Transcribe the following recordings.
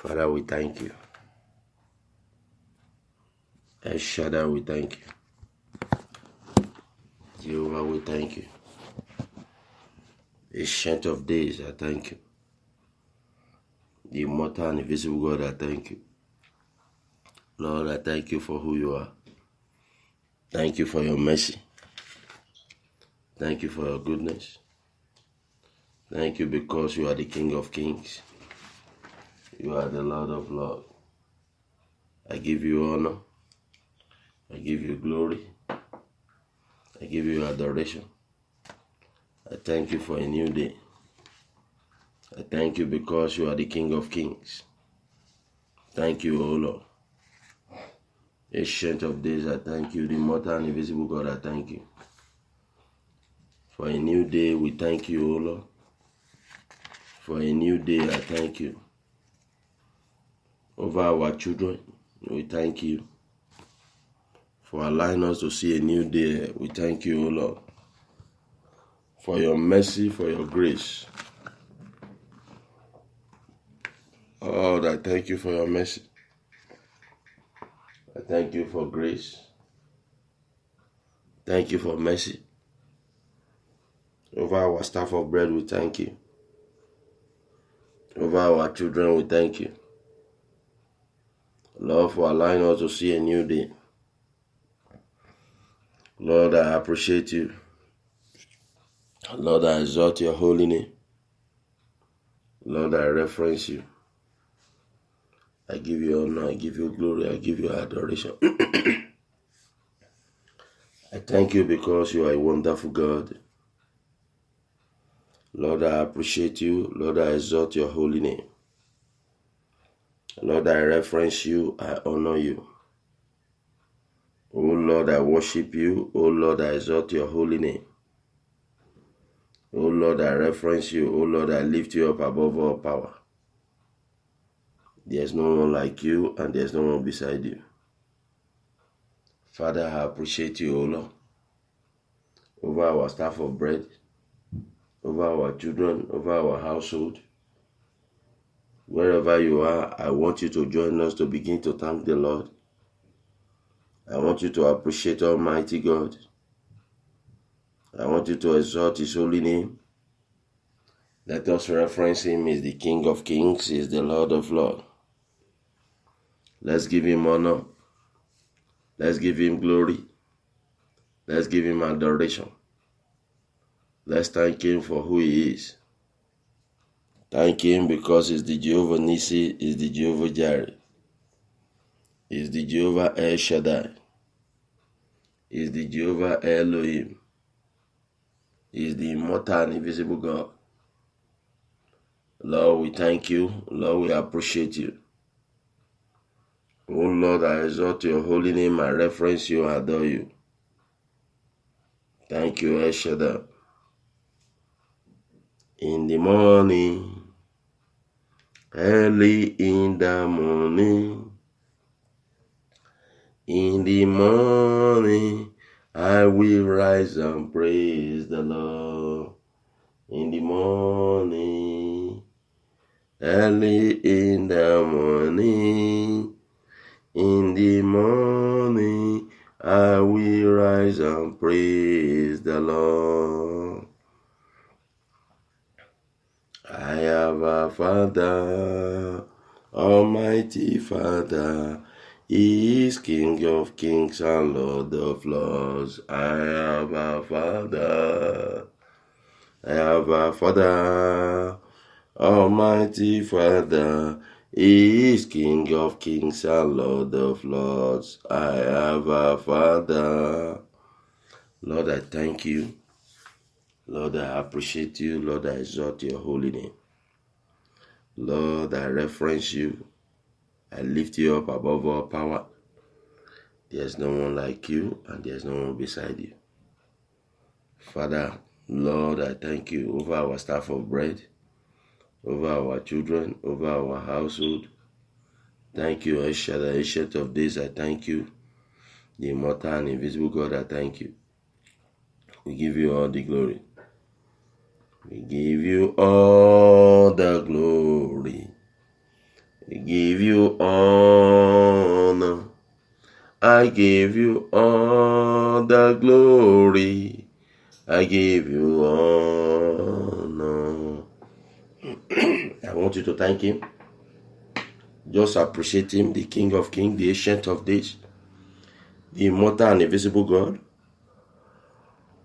Father, we thank you. El Shaddai, we thank you. Jehovah, we thank you. Ancient of days, I thank you. The immortal and invisible God, I thank you. Lord, I thank you for who you are. Thank you for your mercy. Thank you for your goodness. Thank you because you are the King of Kings. You are the Lord of Lords. I give you honor. I give you glory. I give you adoration. I thank you for a new day. I thank you because you are the King of Kings. Thank you, O Lord. Ancient of days, I thank you. The immortal and invisible God, I thank you. For a new day, we thank you, O Lord. For a new day, I thank you. Over our children, we thank you. For allowing us to see a new day, we thank you, O Lord. For your mercy, for your grace. Lord, I thank you for your mercy. I thank you for grace. Thank you for mercy. Over our staff of bread, we thank you. Over our children, we thank you. Lord, for allowing us to see a new day. Lord, I appreciate you. Lord, I exalt your holy name. Lord, I reference you. I give you honor, I give you glory, I give you adoration. I thank you because you are a wonderful God. Lord, I appreciate you. Lord, I exalt your holy name. Lord, I reference you, I honor you. Oh Lord, I worship you. Oh Lord, I exalt your holy name. Oh Lord, I reference you. Oh Lord, I lift you up above all power. There's no one like you and there's no one beside you. Father, I appreciate you, O Lord, over our staff of bread, over our children, over our household. Wherever you are, I want you to join us to begin to thank the Lord. I want you to appreciate Almighty God. I want you to exalt His holy name. Let us reference Him as the King of Kings, He is the Lord of Lords. Let's give Him honor. Let's give Him glory. Let's give Him adoration. Let's thank Him for who He is. Thank Him because He's the Jehovah Nissi, He's the Jehovah Jireh, He's the Jehovah El Shaddai, He's the Jehovah Elohim, He's the immortal and invisible God. Lord, we thank you. Lord, we appreciate you. Oh Lord, I exalt your holy name, I reference you, I adore you. Thank you, El Shaddai. In the morning, early in the morning, in the morning, I will rise and praise the Lord. In the morning, early in the morning, in the morning, I will rise and praise the Lord. I have a Father, Almighty Father. He is King of Kings and Lord of Lords. I have a Father. I have a Father, Almighty Father. He is King of Kings and Lord of Lords. I have a Father. Lord, I thank you. Lord, I appreciate you. Lord, I exalt your holy name. Lord, I reference you. I lift you up above all power. There's no one like you and there's no one beside you. Father, Lord, I thank you over our staff of bread, over our children, over our household. Thank you, El Shaddai, Ancient of days, I thank you. The immortal and invisible God, I thank you. We give you all the glory. We give you all the glory. I give you honor. I give you all the glory. I give you honor. I want you to thank him. Just appreciate him, the King of Kings, the Ancient of Days, the immortal and invisible God.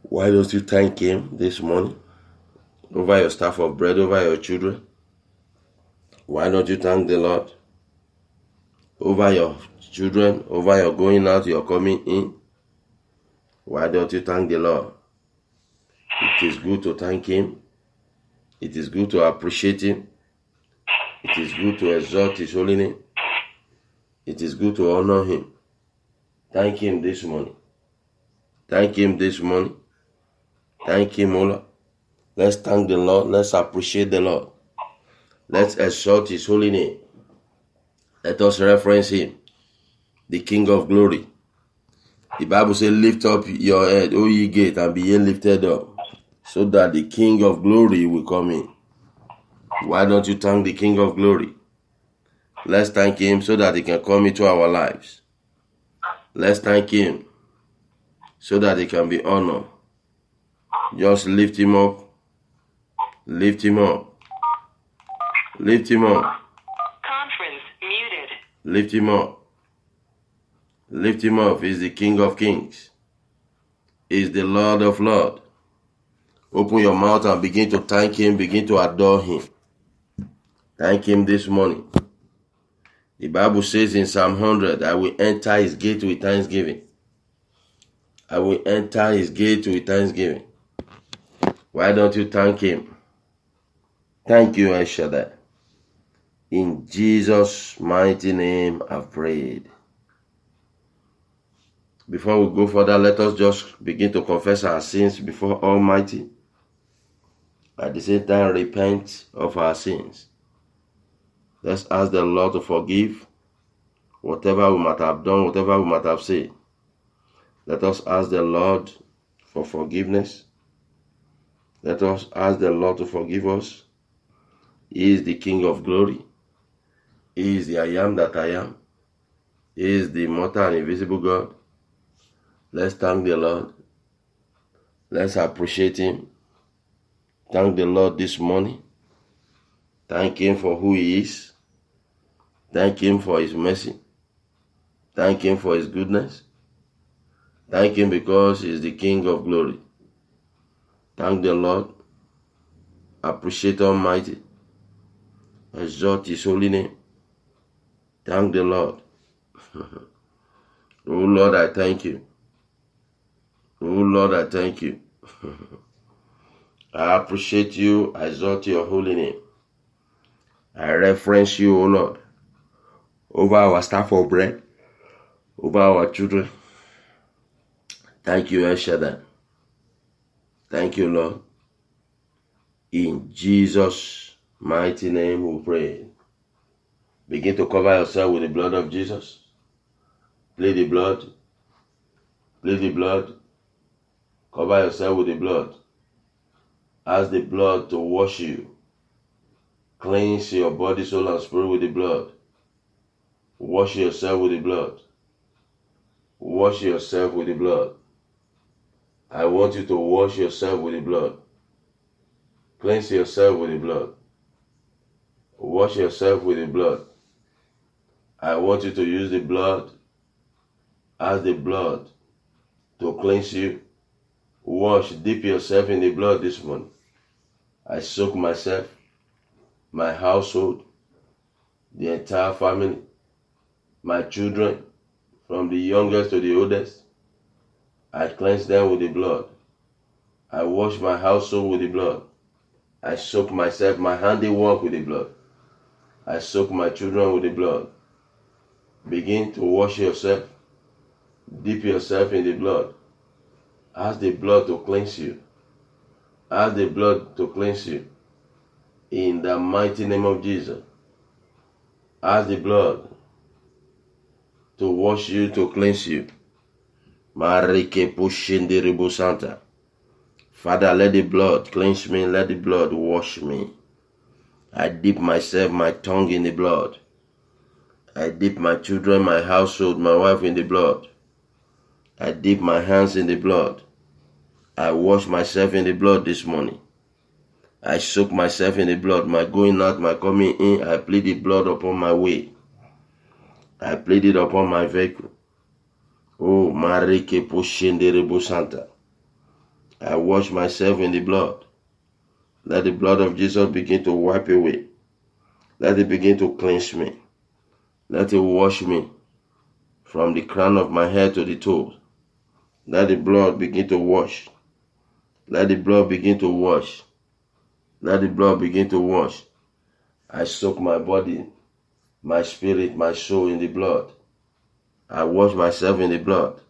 Why don't you thank him this morning? Over your staff of bread, over your children. Why don't you thank the Lord? Over your children, over your going out, your coming in. Why don't you thank the Lord? It is good to thank him. It is good to appreciate him. It is good to exalt his holy name. It is good to honor him. Thank him this morning. Thank him this morning. Thank him, O Lord. Let's thank the Lord. Let's appreciate the Lord. Let's exalt his holy name. Let us reference him, the King of glory. The Bible says, lift up your head, O ye gate, and be ye lifted up, so that the King of glory will come in. Why don't you thank the King of glory? Let's thank him so that he can come into our lives. Let's thank him so that he can be honored. Just lift him up. Lift him up. Lift him up. Conference muted. Lift him up. Lift him up. He's the King of Kings. He's the Lord of Lords. Open your mouth and begin to thank him. Begin to adore him. Thank him this morning. The Bible says in Psalm 100, I will enter his gate with thanksgiving. I will enter his gate with thanksgiving. Why don't you thank him? Thank you, El Shaddai. In Jesus' mighty name I've prayed. Before we go further, let us just begin to confess our sins before Almighty. At the same time, repent of our sins. Let's ask the Lord to forgive whatever we might have done, whatever we might have said. Let us ask the Lord for forgiveness. Let us ask the Lord to forgive us. He is the King of glory. He is the I am that I am. He is the immortal and invisible God. Let's thank the Lord. Let's appreciate him. Thank the Lord this morning. Thank him for who he is. Thank him for his mercy. Thank him for his goodness. Thank him because he is the King of glory. Thank the Lord. Appreciate Almighty. Exalt his holy name. Thank the Lord. Oh Lord, I thank you. Oh Lord, I thank you. I appreciate you. I exalt your holy name. I reference you, O Lord, over our staff of bread, over our children. Thank you, El Shaddai. Thank you, Lord. In Jesus' mighty name we pray. Begin to cover yourself with the blood of Jesus. Plead the blood. Plead the blood. Cover yourself with the blood. Ask the blood to wash you. Cleanse your body, soul, and spirit with the blood. Wash yourself with the blood. Wash yourself with the blood. I want you to wash yourself with the blood. Cleanse yourself with the blood. Wash yourself with the blood. I want you to use the blood. Ask the blood to cleanse you. Wash, dip yourself in the blood this morning. I soak myself, my household, the entire family, my children, from the youngest to the oldest. I cleanse them with the blood. I wash my household with the blood. I soak myself, my handiwork with the blood. I soak my children with the blood. Begin to wash yourself. Dip yourself in the blood. Ask the blood to cleanse you. Ask the blood to cleanse you. In the mighty name of Jesus. Ask the blood to wash you, to cleanse you. Marike Pushindiribu Santa. Father, let the blood cleanse me. Let the blood wash me. I dip myself, my tongue in the blood. I dip my children, my household, my wife in the blood. I dip my hands in the blood. I wash myself in the blood this morning. I soak myself in the blood. My going out, my coming in, I plead the blood upon my way. I plead it upon my vehicle. Oh, Marike Poshenderebo Santa. I wash myself in the blood. Let the blood of Jesus begin to wipe away. Let it begin to cleanse me. Let it wash me from the crown of my head to the toes. Let the blood begin to wash. Let the blood begin to wash. Let the blood begin to wash. I soak my body, my spirit, my soul in the blood. I wash myself in the blood.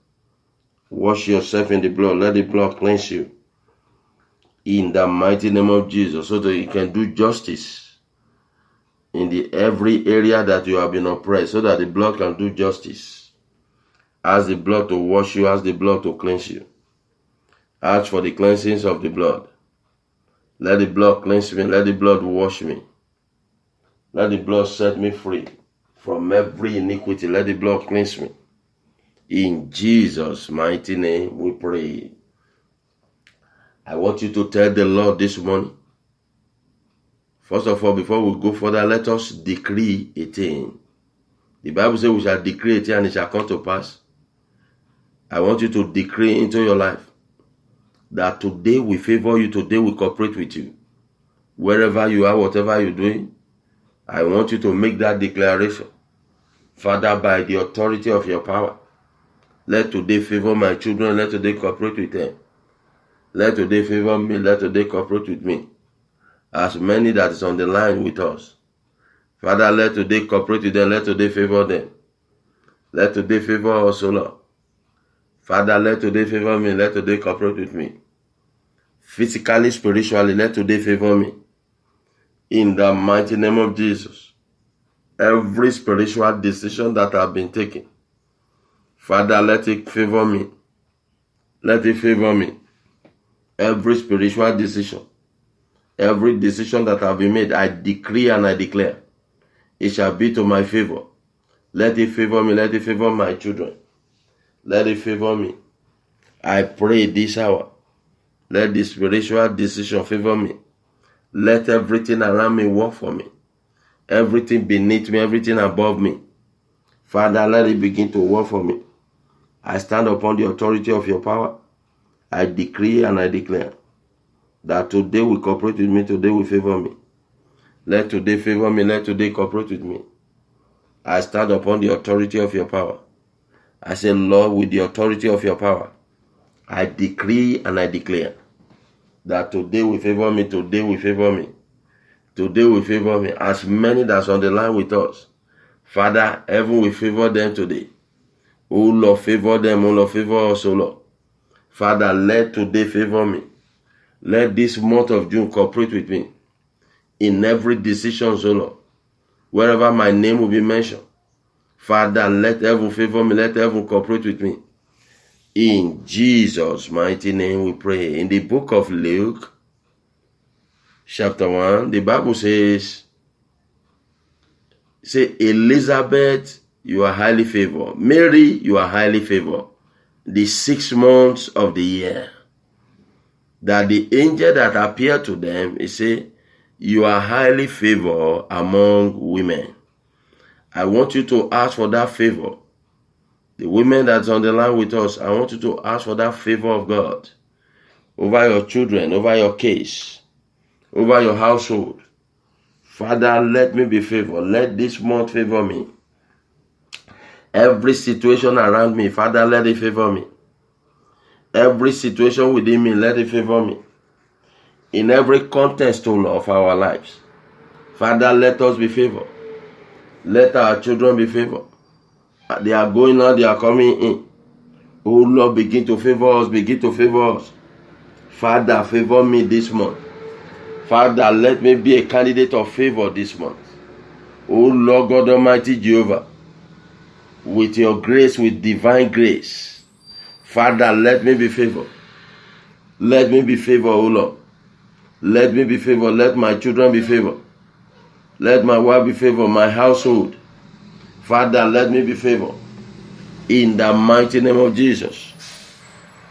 Wash yourself in the blood. Let the blood cleanse you. In the mighty name of Jesus, so that you can do justice in every area that you have been oppressed, so that the blood can do justice. Ask the blood to wash you, ask the blood to cleanse you. Ask for the cleansings of the blood. Let the blood cleanse me, let the blood wash me. Let the blood set me free from every iniquity. Let the blood cleanse me. In Jesus' mighty name we pray. I want you to tell the Lord this morning. First of all, before we go further, let us decree a thing. The Bible says we shall decree a thing and it shall come to pass. I want you to decree into your life that today we favor you, today we cooperate with you. Wherever you are, whatever you're doing, I want you to make that declaration. Father, by the authority of your power, let today favor my children, let today cooperate with them. Let today favor me, let today cooperate with me. As many that is on the line with us. Father, let today cooperate with them, let today favor them. Let today favor us, O Lord. Father, let today favor me, let today cooperate with me. Physically, spiritually, let today favor me. In the mighty name of Jesus. Every spiritual decision that I've been taking, Father, let it favor me. Let it favor me. Every spiritual decision, every decision that have been made, I decree and I declare, it shall be to my favor. Let it favor me. Let it favor my children. Let it favor me. I pray this hour. Let the spiritual decision favor me. Let everything around me work for me. Everything beneath me, everything above me. Father, let it begin to work for me. I stand upon the authority of your power. I decree and I declare that today will cooperate with me, today will favor me. Let today favor me, let today cooperate with me. I stand upon the authority of your power. I say, Lord, with the authority of your power, I decree and I declare that today will favor me, today will favor me. Today will favor me. As many that's on the line with us, Father, heaven will favor them today. Oh Lord, favor them, oh Lord, favor us, oh Lord. Father, let today favor me. Let this month of June cooperate with me in every decision, oh Lord. Wherever my name will be mentioned, Father, let heaven favor me. Let heaven cooperate with me. In Jesus' mighty name we pray. In the book of Luke, chapter 1, the Bible says, Elizabeth, you are highly favored. Mary, you are highly favored. The 6 months of the year, that the angel that appeared to them, he said, you are highly favored among women. I want you to ask for that favor. The women that's on the line with us, I want you to ask for that favor of God over your children, over your case, over your household. Father, let me be favored. Let this month favor me. Every situation around me, Father, let it favor me. Every situation within me, let it favor me. In every context of our lives, Father, let us be favored. Let our children be favored. They are going out, they are coming in. Oh Lord, begin to favor us, begin to favor us. Father, favor me this month. Father, let me be a candidate of favor this month. Oh Lord God Almighty Jehovah, with your grace, with divine grace, Father, let me be favored. Let me be favored, oh Lord. Let me be favored. Let my children be favored. Let my wife be favored, my household. Father, let me be favored. In the mighty name of Jesus.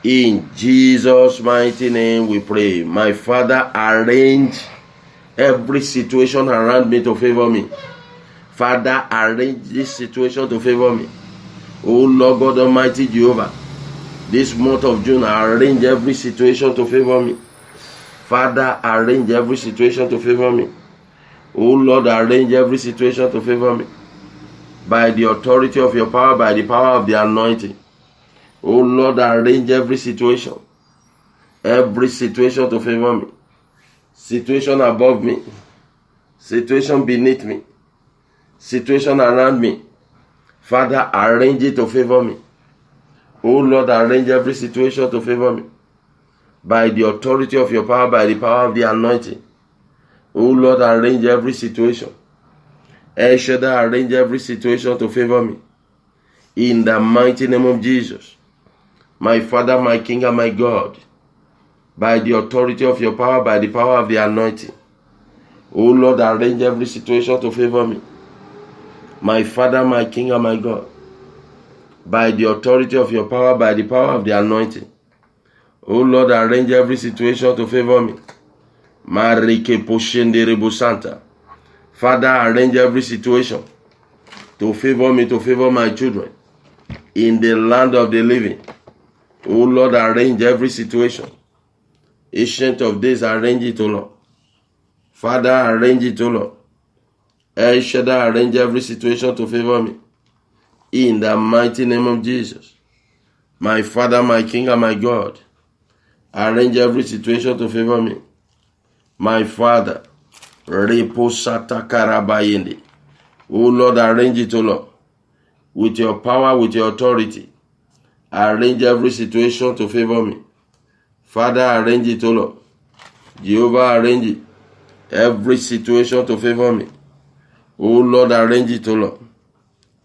In Jesus' mighty name we pray. My Father, arrange every situation around me to favor me. Father, arrange this situation to favor me. Oh Lord God Almighty Jehovah, this month of June, arrange every situation to favor me. Father, arrange every situation to favor me. Oh Lord, arrange every situation to favor me. By the authority of your power, by the power of the anointing. Oh Lord, arrange every situation to favor me. Situation above me, situation beneath me, situation around me. Father, arrange it to favor me. Oh Lord, arrange every situation to favor me. By the authority of your power, by the power of the anointing. Oh Lord, arrange every situation. El Shaddai, arrange every situation to favor me. In the mighty name of Jesus. My Father, my King, and my God. By the authority of your power, by the power of the anointing. Oh Lord, arrange every situation to favor me. My Father, my King, and my God. By the authority of your power, by the power of the anointing. Oh Lord, arrange every situation to favor me. Marike Poshende Rebo Santa. Father, arrange every situation to favor me, to favor my children. In the land of the living. Oh Lord, arrange every situation. Ancient of days, arrange it, O Lord. Father, arrange it, O Lord. El Shaddai, arrange every situation to favor me. In the mighty name of Jesus. My Father, my King, and my God. Arrange every situation to favor me. My Father, Reposata Karabayende. Oh Lord, arrange it, O Lord. With your power, with your authority. Arrange every situation to favor me. Father, arrange it, O Lord. Jehovah, arrange it. Every situation to favor me. Oh Lord, arrange it, O Lord.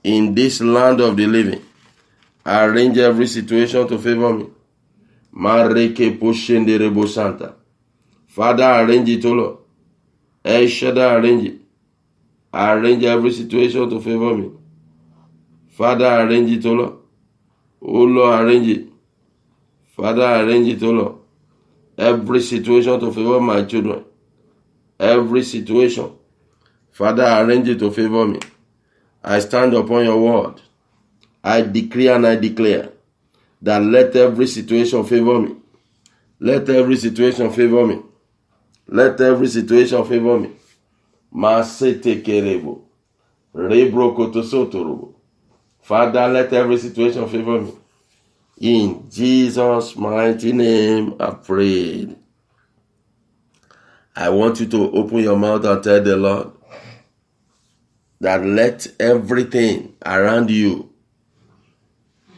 In this land of the living. Arrange every situation to favor me. Mareke Poshende Rebo Santa. Father, arrange it, O Lord. El Shaddai, arrange it. Arrange every situation to favor me. Father, arrange it, O Lord. Oh Lord, arrange it. Father, arrange it, O Lord. Every situation to favor my children. Every situation. Father, arrange it to favor me. I stand upon your word. I decree and I declare that let every situation favor me. Let every situation favor me. Let every situation favor me. Masete kerebo. Rebro kotosotorobo. Father, let every situation favor me. In Jesus' mighty name, I prayed. I want you to open your mouth and tell the Lord that let everything around you,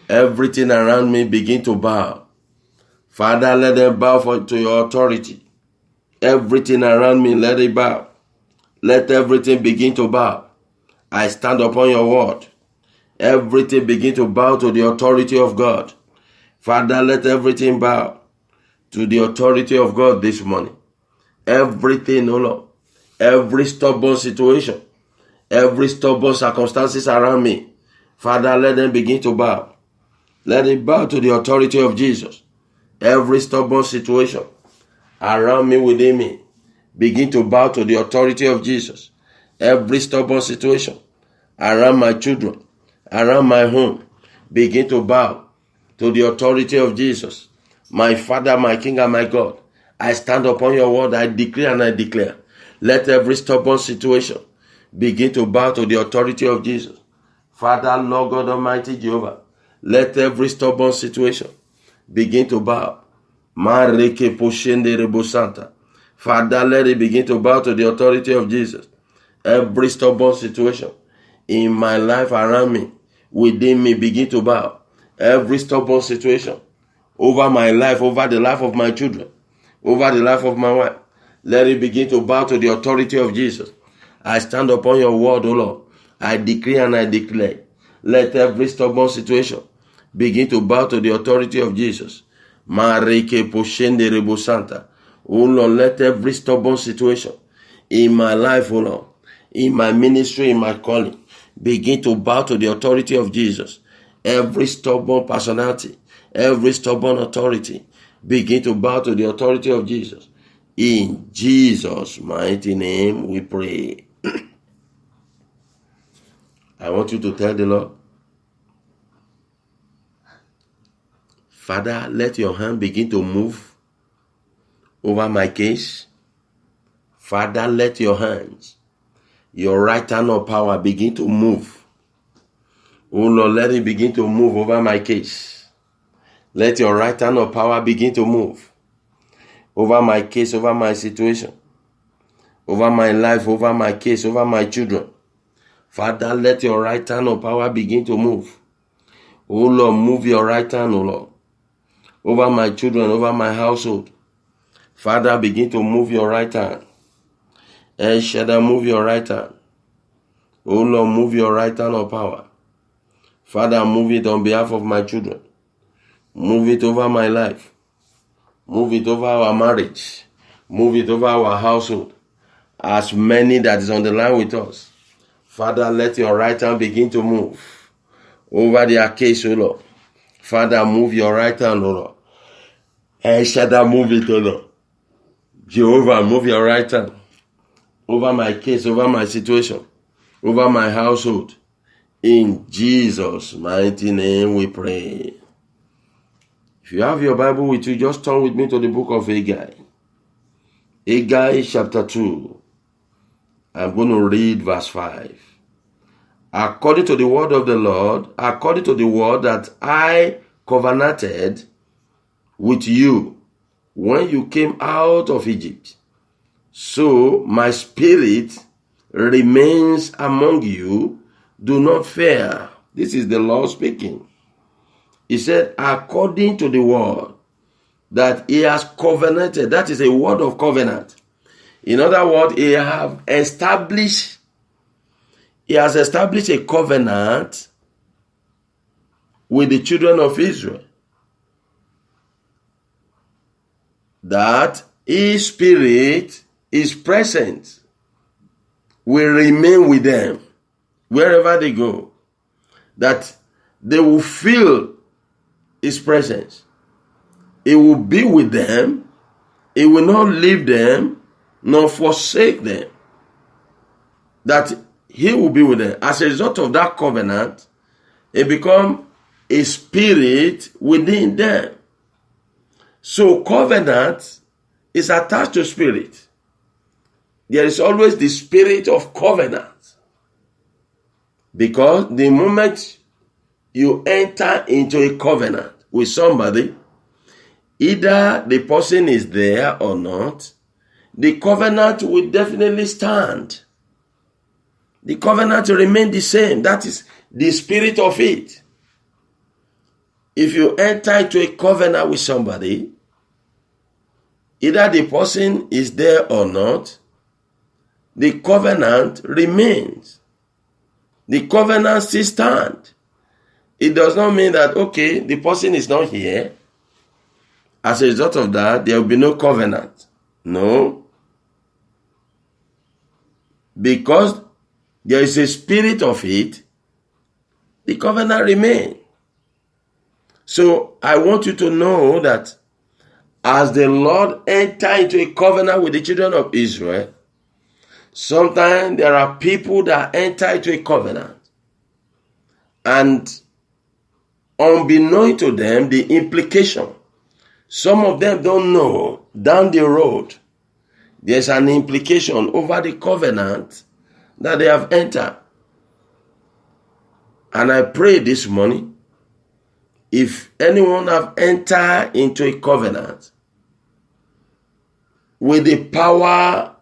everything around me begin to bow. Father, let them bow to your authority. Everything around me, let it bow. Let everything begin to bow. I stand upon your word. Everything begin to bow to the authority of God. Father, let everything bow to the authority of God this morning. Everything, oh Lord, every stubborn situation, every stubborn circumstances around me, Father, let them begin to bow. Let it bow to the authority of Jesus. Every stubborn situation around me, within me, begin to bow to the authority of Jesus. Every stubborn situation around my children, around my home, begin to bow to the authority of Jesus. My Father, my King, and my God, I stand upon your word. I decree and I declare, let every stubborn situation begin to bow to the authority of Jesus. Father, Lord God Almighty Jehovah, let every stubborn situation begin to bow. Mareke Poshende Rebo Santa. Father, let it begin to bow to the authority of Jesus. Every stubborn situation in my life, around me, within me, begin to bow. Every stubborn situation over my life, over the life of my children, over the life of my wife, let it begin to bow to the authority of Jesus. I stand upon your word, O Lord. I decree and I declare, let every stubborn situation begin to bow to the authority of Jesus. Mareke Poshende Rebo Santa. O Lord, let every stubborn situation in my life, O Lord, in my ministry, in my calling, begin to bow to the authority of Jesus. Every stubborn personality, every stubborn authority, begin to bow to the authority of Jesus. In Jesus' mighty name we pray. I want you to tell the Lord, Father, let your hand begin to move over my case. Father, let your hands, your right hand of power begin to move. Oh Lord, let it begin to move over my case. Let your right hand of power begin to move over my case, over my situation, over my life, over my case, over my children. Father, let your right hand of power begin to move. Oh Lord, move your right hand, oh Lord, over my children, over my household. Father, begin to move your right hand. El Shaddai, move your right hand. Oh Lord, move your right hand of power. Father, move it on behalf of my children. Move it over my life. Move it over our marriage. Move it over our household. As many that is on the line with us. Father, let your right hand begin to move over their case, O Lord. Father, move your right hand, O Lord. El Shaddai, move it, O Lord. Jehovah, move your right hand over my case, over my situation, over my household. In Jesus' mighty name we pray. If you have your Bible with you, just turn with me to the book of Haggai. Haggai chapter 2. I'm going to read verse 5. According to the word of the Lord, according to the word that I covenanted with you when you came out of Egypt, so my spirit remains among you. Do not fear. This is the Lord speaking. He said, according to the word that he has covenanted. That is a word of covenant. In other words, he has established a covenant with the children of Israel, that his spirit, his presence, will remain with them wherever they go, that they will feel his presence. He will be with them. He will not leave them nor forsake them. That he will be with them. As a result of that covenant, it becomes a spirit within them. So covenant is attached to spirit. There is always the spirit of covenant. Because the moment you enter into a covenant with somebody, either the person is there or not, the covenant will definitely stand. The covenant will remain the same. That is the spirit of it. If you enter into a covenant with somebody, either the person is there or not, the covenant remains. The covenant still stands. It does not mean that, okay, the person is not here. As a result of that, there will be no covenant. No. Because there is a spirit of it, the covenant remains. So I want you to know that as the Lord entered into a covenant with the children of Israel, sometimes there are people that enter into a covenant, and unbeknown to them, the implication, some of them don't know down the road, there's an implication over the covenant that they have entered. And I pray this morning, if anyone have entered into a covenant with the power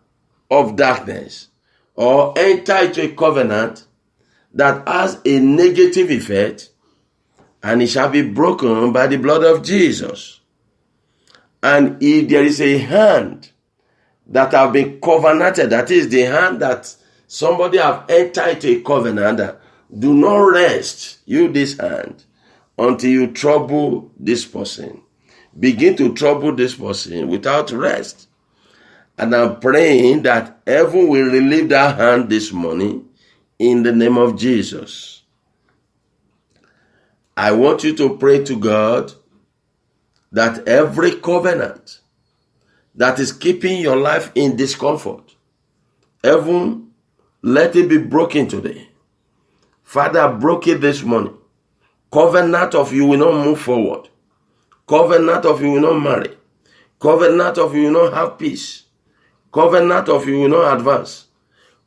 of darkness, or enter into a covenant that has a negative effect, and it shall be broken by the blood of Jesus. And if there is a hand that have been covenanted, that is the hand that somebody have entered into a covenant, do not rest, you this hand, until you trouble this person. Begin to trouble this person without rest. And I'm praying that heaven will relieve that hand this morning in the name of Jesus. I want you to pray to God that every covenant that is keeping your life in discomfort, heaven, let it be broken today. Father, broke it this morning. Covenant of you will not move forward. Covenant of you will not marry. Covenant of you will not have peace. Covenant of you will not advance.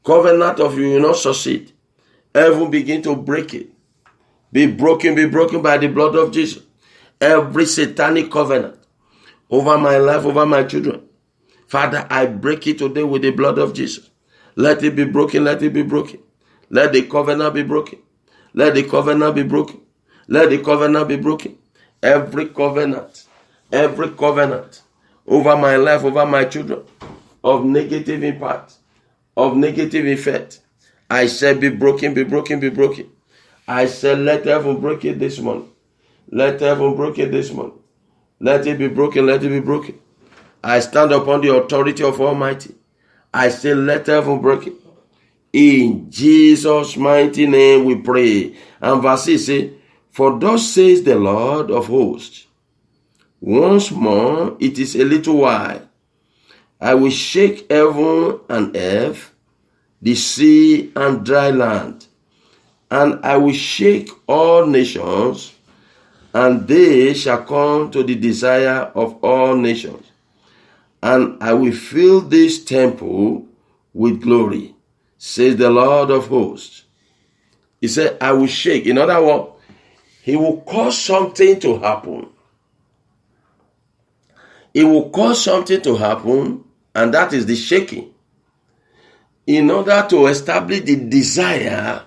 Covenant of you will not succeed. Heaven begin to break it. Be broken by the blood of Jesus. Every satanic covenant over my life, over my children. Father, I break it today with the blood of Jesus. Let it be broken, let it be broken. Let the covenant be broken. Let the covenant be broken. Let the covenant be broken. Every covenant over my life, over my children, of negative impact, of negative effect, I said be broken, be broken, be broken. I said let heaven break it this morning. Let heaven break it this morning. Let it be broken, let it be broken. I stand upon the authority of Almighty. I say let heaven break it. In Jesus' mighty name we pray. And verse 6 says, for thus says the Lord of hosts, once more it is a little while, I will shake heaven and earth, the sea and dry land, and I will shake all nations, and they shall come to the desire of all nations. And I will fill this temple with glory, says the Lord of hosts. He said, I will shake. In other words, he will cause something to happen. He will cause something to happen, and that is the shaking, in order to establish the desire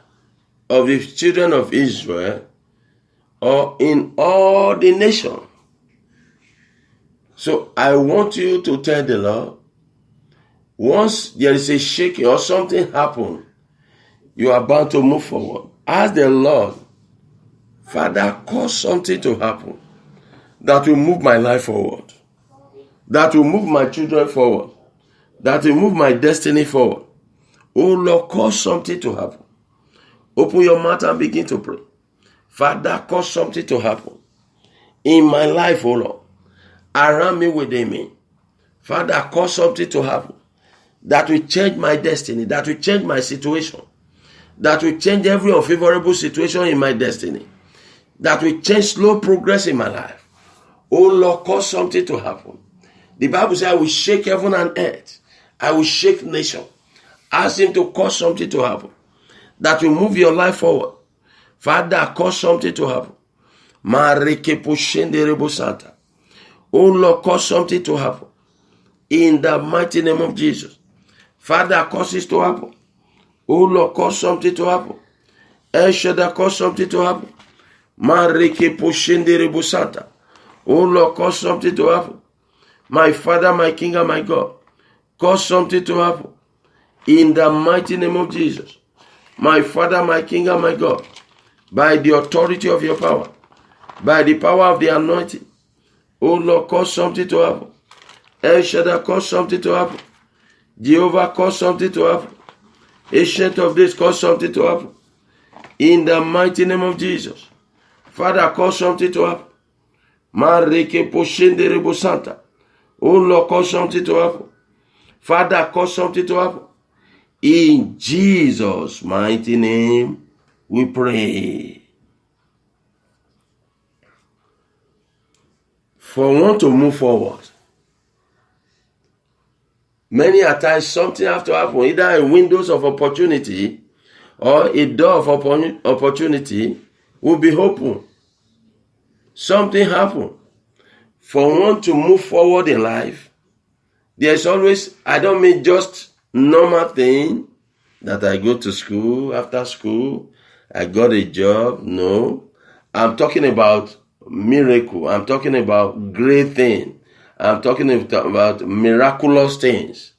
of the children of Israel or in all the nation. So I want you to tell the Lord, once there is a shaking or something happen, you are bound to move forward. Ask the Lord, Father, cause something to happen that will move my life forward, that will move my children forward, that will move my destiny forward. Oh Lord, cause something to happen. Open your mouth and begin to pray. Father, cause something to happen in my life, oh Lord, around me, within me. Father, cause something to happen that will change my destiny, that will change my situation, that will change every unfavorable situation in my destiny, that will change slow progress in my life. Oh Lord, cause something to happen. The Bible says, I will shake heaven and earth. I will shake nation. Ask him to cause something to happen that will move your life forward. Father, cause something to happen. Oh Lord, cause something to happen. In the mighty name of Jesus. Father, cause it to happen. Oh Lord, cause something to happen. El Shaddai, cause something to happen. Oh Lord, cause something to happen. My Father, my King, and my God, cause something to happen. In the mighty name of Jesus. My Father, my King, and my God, by the authority of your power, by the power of the anointing, oh Lord, cause something to happen. El Shaddai, cause something to happen. Jehovah, cause something to happen. Ancient of days, cause something to happen. In the mighty name of Jesus. Father, cause something to happen. Oh Lord, cause something to happen. Father, cause something to happen. In Jesus' mighty name, we pray. For one to move forward, many a times something has to happen, either a windows of opportunity or a door of opportunity will be open. Something happen. For one to move forward in life, there's always, I don't mean just normal thing that I go to school, after school, I got a job. No. I'm talking about miracle. I'm talking about great thing. I'm talking about miraculous things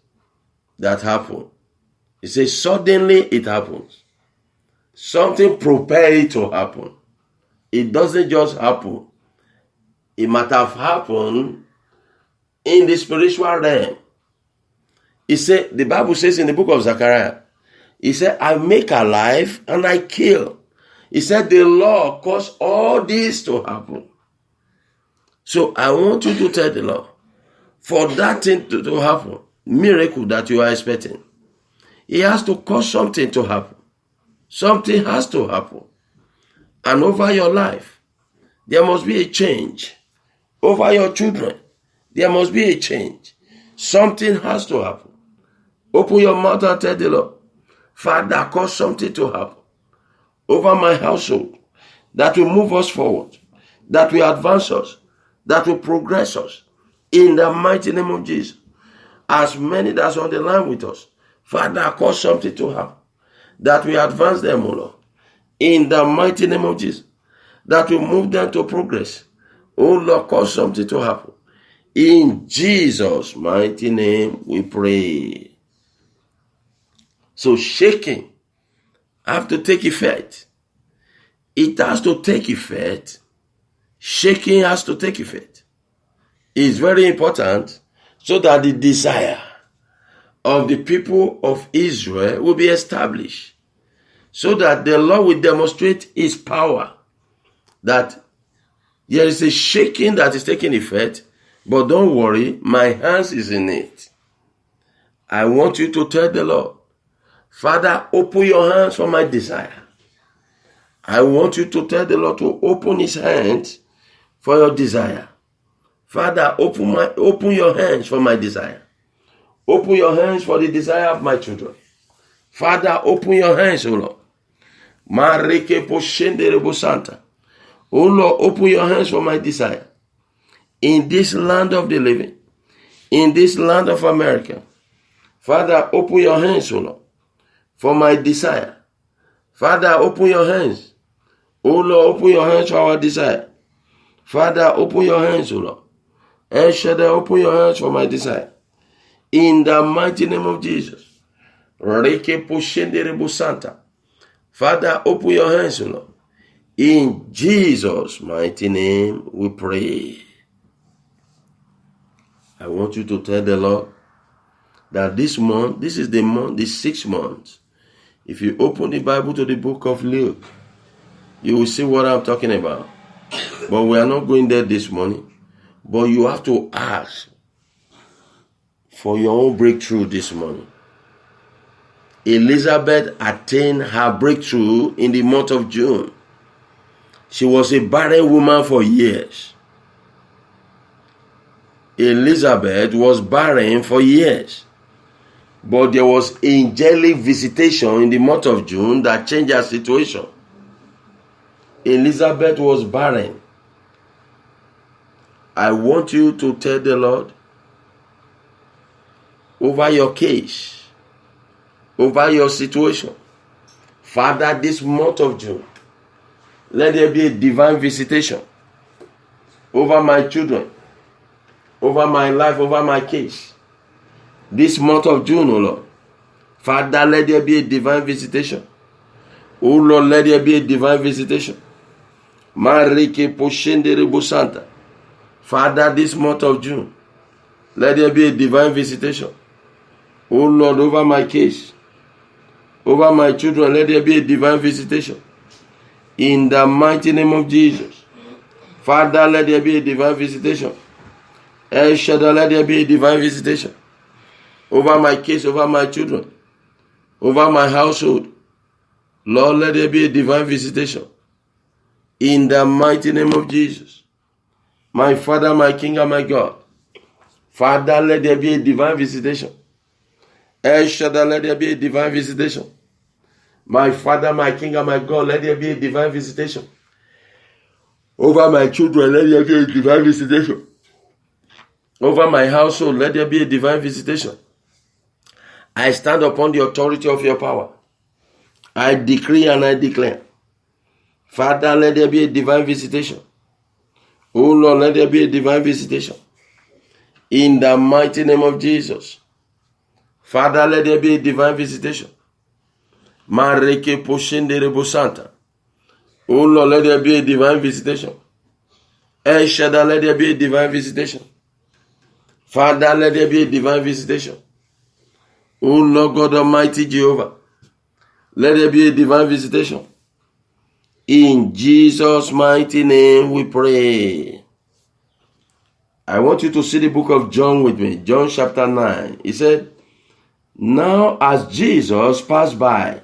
that happen. It says suddenly it happens. Something prepare it to happen. It doesn't just happen. It might have happened in the spiritual realm. The Bible says in the book of Zechariah, He said, I make alive and I kill. He said, the Lord caused all this to happen. So I want you to tell the Lord, for that thing to happen, miracle that you are expecting, He has to cause something to happen. Something has to happen. And over your life, there must be a change. Over your children, there must be a change. Something has to happen. Open your mouth and tell the Lord, Father, cause something to happen over my household that will move us forward, that will advance us, that will progress us. In the mighty name of Jesus. As many that's on the line with us, Father, cause something to happen that will advance them, O Lord. In the mighty name of Jesus. That will move them to progress. Oh Lord, cause something to happen. In Jesus' mighty name we pray. So shaking have to take effect. It has to take effect. Shaking has to take effect. It's very important so that the desire of the people of Israel will be established. So that the Lord will demonstrate His power. That there is a shaking that is taking effect. But don't worry, my hands is in it. I want you to tell the Lord, Father, open your hands for my desire. I want you to tell the Lord to open His hands for your desire. Father, open your hands for my desire. Open your hands for the desire of my children. Father, open your hands, O Lord. Mareke poshenderebo santa. O Lord, open your hands for my desire. In this land of the living, in this land of America, Father, open your hands, O Lord, for my desire. Father, open your hands. O Lord, open your hands for our desire. Father, open your hands, O Lord. El Shaddai, open your hands for my desire. In the mighty name of Jesus. Reke poshenderebo santa. Father, open your hands, O Lord. In Jesus' mighty name we pray. I want you to tell the Lord that this month, this is the month, the 6th month. If you open the Bible to the book of Luke, you will see what I'm talking about. But we are not going there this morning. But you have to ask for your own breakthrough this morning. Elizabeth attained her breakthrough in the month of June. She was a barren woman for years. Elizabeth was barren for years. But there was angelic visitation in the month of June that changed her situation. Elizabeth was barren. I want you to tell the Lord over your case, over your situation. Father, this month of June, let there be a divine visitation over my children, over my life, over my case. This month of June, O Lord. Father, let there be a divine visitation. O Lord, let there be a divine visitation. Marike poshendere santa. Father, this month of June, let there be a divine visitation. O Lord, over my case, over my children, let there be a divine visitation. In the mighty name of Jesus. Father, let there be a divine visitation. El Shaddai, let there be a divine visitation. Over my case, over my children, over my household. Lord, let there be a divine visitation. In the mighty name of Jesus. My Father, my King, and my God. Father, let there be a divine visitation. El Shaddai, let there be a divine visitation. My Father, my King, and my God, let there be a divine visitation. Over my children, let there be a divine visitation. Over my household, let there be a divine visitation. I stand upon the authority of your power. I decree and I declare. Father, let there be a divine visitation. Oh Lord, let there be a divine visitation. In the mighty name of Jesus. Father, let there be a divine visitation. Mareke poshendere bosanta. Oh Lord, let there be a divine visitation. El Shaddai, let there be a divine visitation. Father, let there be a divine visitation. Oh Lord God Almighty Jehovah. Let there be a divine visitation. In Jesus' mighty name we pray. I want you to see the book of John with me. John chapter 9. He said, now as Jesus passed by,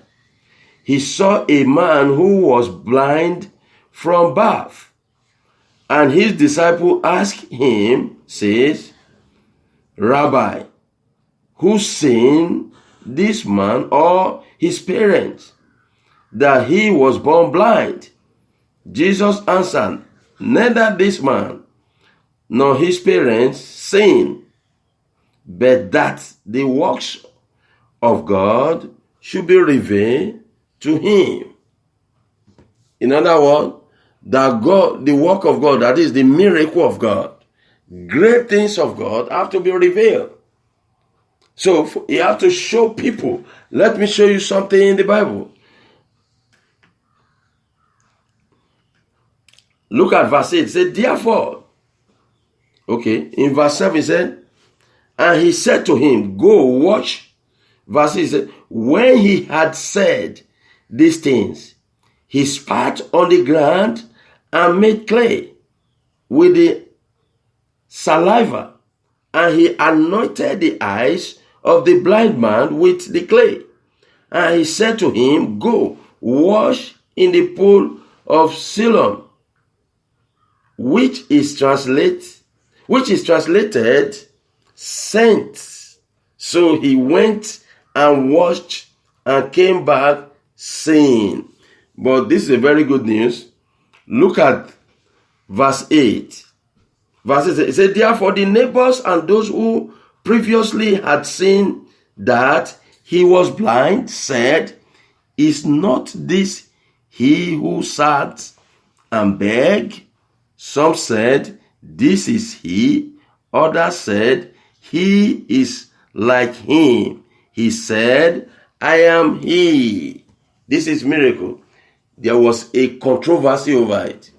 he saw a man who was blind from birth. And his disciple asked him, says, Rabbi, who sinned, this man or his parents, that he was born blind? Jesus answered, neither this man nor his parents sinned, but that the works of God should be revealed to him. In other words, that God, the work of God, that is the miracle of God, great things of God have to be revealed. So you have to show people. Let me show you something in the Bible. Look at verse 8. It said, therefore, okay, in verse 7 it said, and he said to him, go watch. Verse 8 said, when he had said these things, he spat on the ground and made clay with the saliva, and he anointed the eyes of the blind man with the clay. And he said to him, go wash in the pool of Siloam, which is translated sent. So he went and washed and came back seeing. But this is a very good news. Look at verse 8. Verse 8, it said, therefore the neighbors and those who previously had seen that he was blind said, is not this he who sat and begged? Some said, this is he. Others said, he is like him. He said, I am he. This is miracle. There was a controversy over it.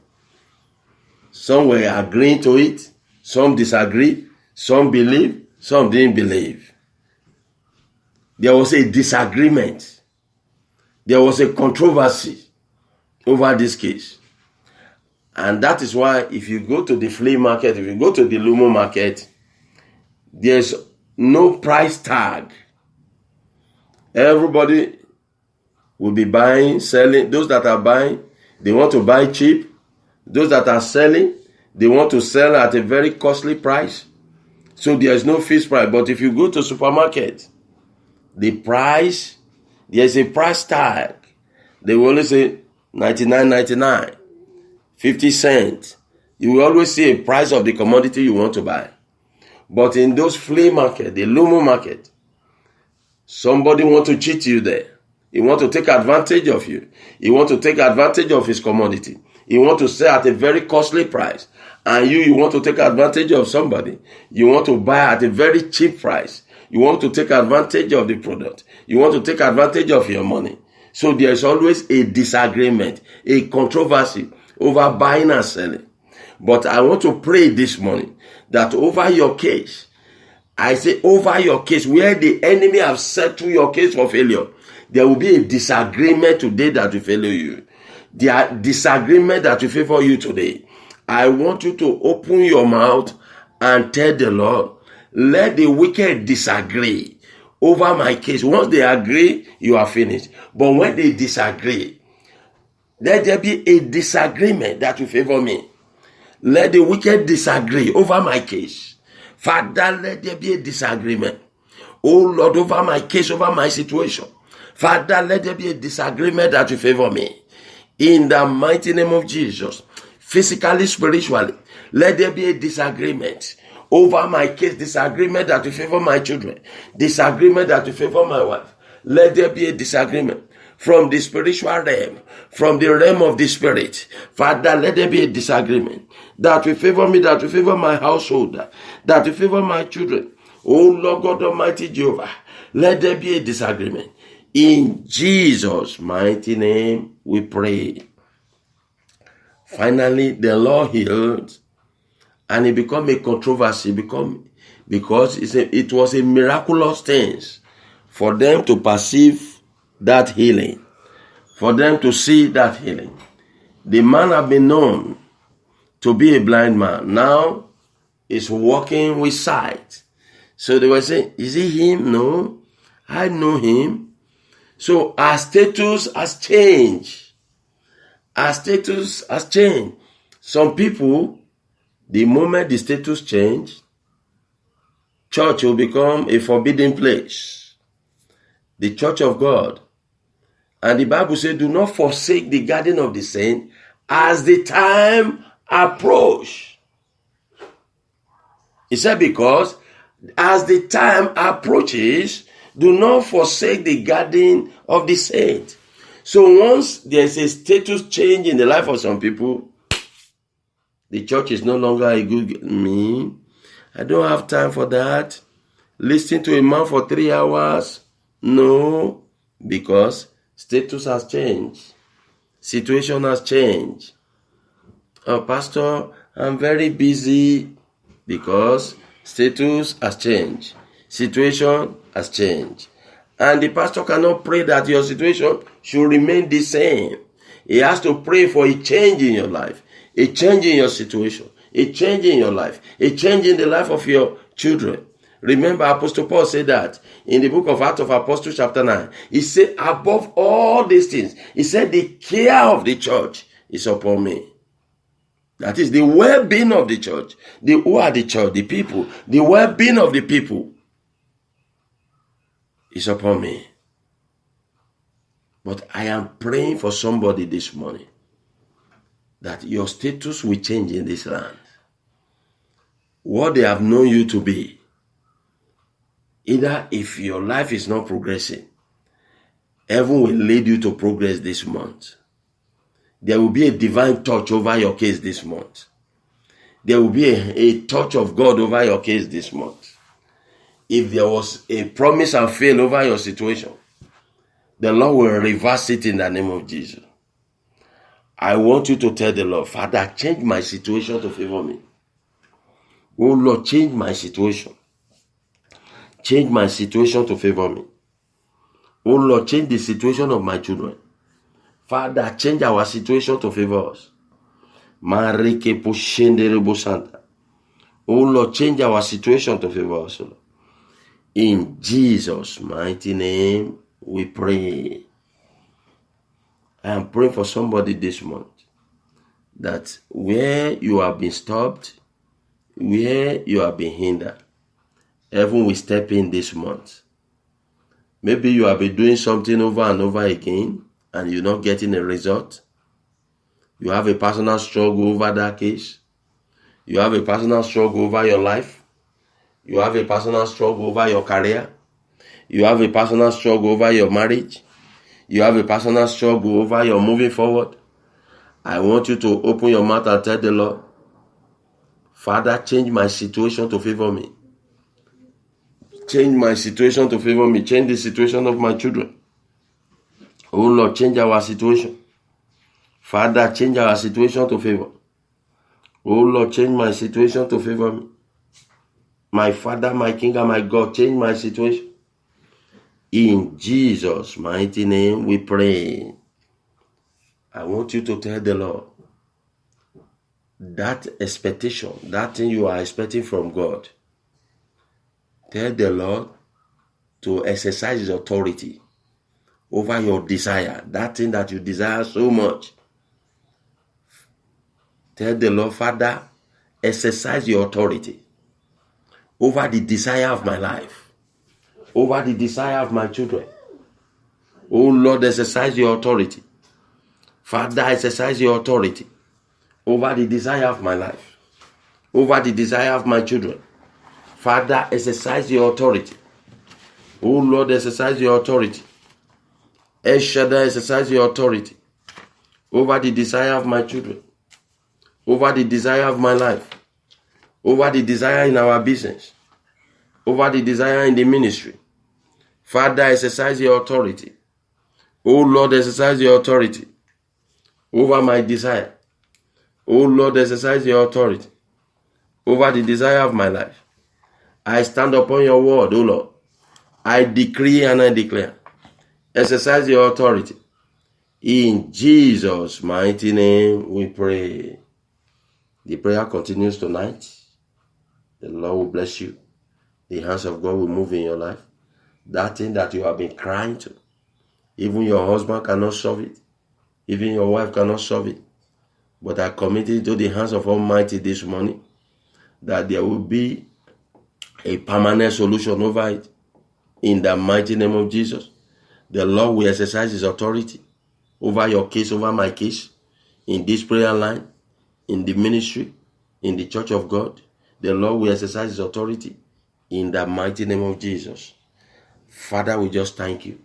Some were agreeing to it, some disagree, some believe, some didn't believe. There was a disagreement. There was a controversy over this case. And that is why if you go to the flea market, if you go to the Lumo market, there's no price tag. Everybody will be buying, selling. Those that are buying, they want to buy cheap. Those that are selling, they want to sell at a very costly price. So there is no fixed price. But if you go to supermarket, the price, there's a price tag. They will only say 99.99, 50 cents. You will always see a price of the commodity you want to buy. But in those flea market, the Lumo market, somebody want to cheat you there. He want to take advantage of you. He want to take advantage of his commodity. He want to sell at a very costly price. And you want to take advantage of somebody. You want to buy at a very cheap price. You want to take advantage of the product. You want to take advantage of your money. So there is always a disagreement, a controversy over buying and selling. But I want to pray this morning that over your case, I say over your case, where the enemy have set to your case for failure, there will be a disagreement today that will fail you. The disagreement that will favor you today. I want you to open your mouth and tell the Lord, let the wicked disagree over my case. Once they agree, you are finished. But when they disagree, let there be a disagreement that will favor me. Let the wicked disagree over my case. Father, let there be a disagreement. Oh Lord, over my case, over my situation. Father, let there be a disagreement that will favor me. In the mighty name of Jesus, physically, spiritually, let there be a disagreement over my case, disagreement that will favor my children, disagreement that will favor my wife. Let there be a disagreement from the spiritual realm, from the realm of the spirit. Father, let there be a disagreement that will favor me, that will favor my household, that will favor my children. Oh Lord God Almighty Jehovah, let there be a disagreement. In Jesus' mighty name we pray. Finally, the Lord healed, and it became a controversy because it was a miraculous thing for them to perceive that healing, for them to see that healing. The man had been known to be a blind man. Now he's walking with sight. So they were saying, is it him? No, I know him. So our status has changed. Our status has changed. Some people, the moment the status change, church will become a forbidden place. The church of God. And the Bible says, do not forsake the garden of the saint as the time approach. He said, because as the time approaches, do not forsake the garden of the saint. So once there's a status change in the life of some people, the church is no longer a good me. I don't have time for that. Listen to a man for 3 hours. No, because status has changed. Situation has changed. Oh, Pastor, I'm very busy, because status has changed. Situation has changed. And the pastor cannot pray that your situation should remain the same. He has to pray for a change in your life, a change in your situation, a change in your life, a change in the life of your children. Remember, Apostle Paul said that in the book of Acts of Apostles chapter 9. He said, above all these things, he said, the care of the church is upon me. That is the well-being of the church. Who are the church? The people. The well-being of the people is upon me. But I am praying for somebody this morning that your status will change in this land. What they have known you to be, either if your life is not progressing, heaven will lead you to progress this month. There will be a divine touch over your case this month. There will be a touch of God over your case this month. If there was a promise and fail over your situation, the Lord will reverse it in the name of Jesus. I want you to tell the Lord, Father, change my situation to favor me. Oh Lord, change my situation. Change my situation to favor me. Oh Lord, change the situation of my children. Father, change our situation to favor us. Oh Lord, change our situation to favor us. Lord. In Jesus' mighty name, we pray. I am praying for somebody this month that where you have been stopped, where you have been hindered, heaven will step in this month. Maybe you have been doing something over and over again and you're not getting a result. You have a personal struggle over that case. You have a personal struggle over your life. You have a personal struggle over your career. You have a personal struggle over your marriage. You have a personal struggle over your moving forward. I want you to open your mouth and tell the Lord, Father, change my situation to favor me. Change my situation to favor me. Change the situation of my children. Oh Lord, change our situation. Father, change our situation to favor. Oh Lord, change my situation to favor me. My Father, my King, and my God, change my situation. In Jesus' mighty name we pray. I want you to tell the Lord that expectation, that thing you are expecting from God. Tell the Lord to exercise His authority over your desire, that thing that you desire so much. Tell the Lord, Father, exercise your authority over the desire of my life, over the desire of my children. Oh Lord, exercise your authority. Father, exercise your authority over the desire of my life, over the desire of my children. Father, exercise your authority. Oh Lord, exercise your authority. El Shaddai, exercise your authority over the desire of my children, over the desire of my life, over the desire in our business, over the desire in the ministry. Father, exercise your authority. Oh Lord, exercise your authority over my desire. Oh Lord, exercise your authority over the desire of my life. I stand upon your word, O Lord. I decree and I declare, exercise your authority. In Jesus' mighty name we pray. The prayer continues tonight. The Lord will bless you. The hands of God will move in your life. That thing that you have been crying to, even your husband cannot solve it. Even your wife cannot solve it. But I commit it to the hands of Almighty this morning, that there will be a permanent solution over it. In the mighty name of Jesus, the Lord will exercise His authority over your case, over my case, in this prayer line, in the ministry, in the church of God. The Lord will exercise His authority in the mighty name of Jesus. Father, we just thank you.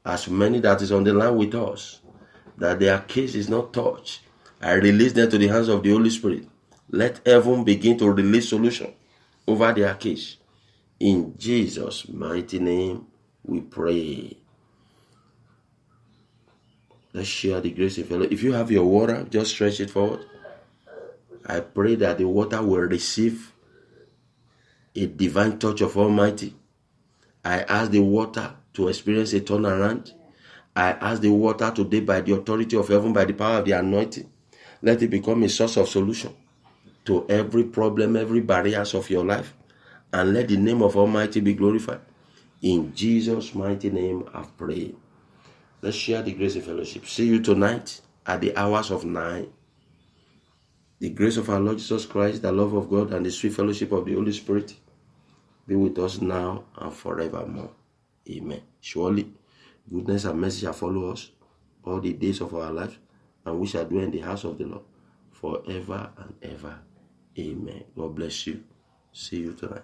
As many that is on the line with us, that their case is not touched, I release them to the hands of the Holy Spirit. Let heaven begin to release solution over their case. In Jesus' mighty name, we pray. Let's share the grace in fellowship. If you have your water, just stretch it forward. I pray that the water will receive a divine touch of Almighty. I ask the water to experience a turnaround. I ask the water today, by the authority of heaven, by the power of the anointing, let it become a source of solution to every problem, every barriers of your life. And let the name of Almighty be glorified. In Jesus' mighty name I've prayed. Let's share the grace in fellowship. See you tonight at the hours of 9. The grace of our Lord Jesus Christ, the love of God, and the sweet fellowship of the Holy Spirit be with us now and forevermore. Amen. Surely, goodness and mercy shall follow us all the days of our life, and we shall dwell in the house of the Lord forever and ever. Amen. God bless you. See you tonight.